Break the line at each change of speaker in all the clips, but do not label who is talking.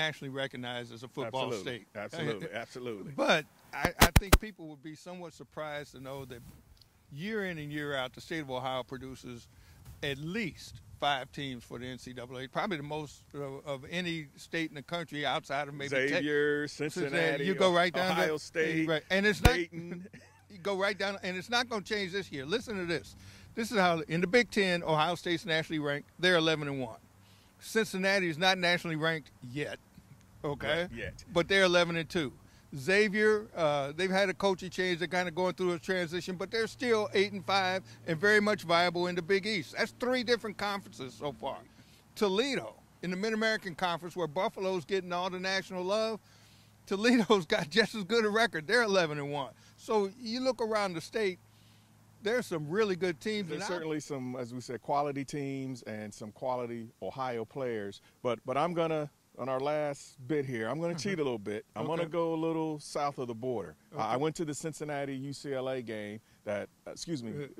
nationally recognized as a football state.
Absolutely, absolutely.
But I think people would be somewhat surprised to know that year in and year out, the state of Ohio produces at least 5 teams for the NCAA, probably the most of any state in the country outside of maybe
Xavier, Cincinnati,
you go right down
Ohio State,
right. And it's
Dayton.
You go right down, and it's not going to change this year. Listen to this. This is how in the Big Ten, Ohio State's nationally ranked. They're 11-1. Cincinnati is not nationally ranked yet, okay?
Not yet.
But they're 11-2. Xavier, they've had a coaching change. They're kind of going through a transition, but they're still 8-5 and very much viable in the Big East. That's 3 different conferences so far. Toledo, in the Mid-American Conference, where Buffalo's getting all the national love, Toledo's got just as good a record. They're 11-1. So you look around the state, there's some really good teams.
There's certainly some, as we said, quality teams and some quality Ohio players. But I'm going to, on our last bit here, I'm going to cheat a little bit. I'm going to go a little south of the border. I went to the Cincinnati-UCLA game that,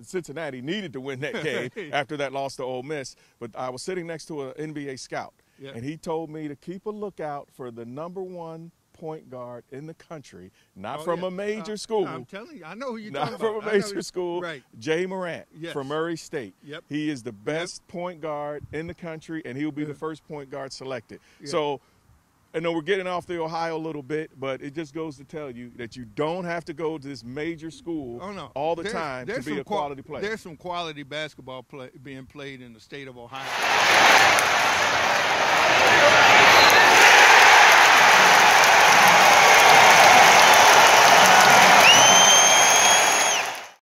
Cincinnati needed to win that game after that loss to Ole Miss. But I was sitting next to an NBA scout, and he told me to keep a lookout for the #1 point guard in the country, not from a major school.
I'm telling you, I know who you're talking about.
Not from a major school.
Right.
Jay Morant from Murray State.
Yep.
He is the best point guard in the country, and he'll be the first point guard selected. So, I know we're getting off the Ohio a little bit, but it just goes to tell you that you don't have to go to this major school all the time to be a quality player.
There's some quality basketball being played in the state of Ohio.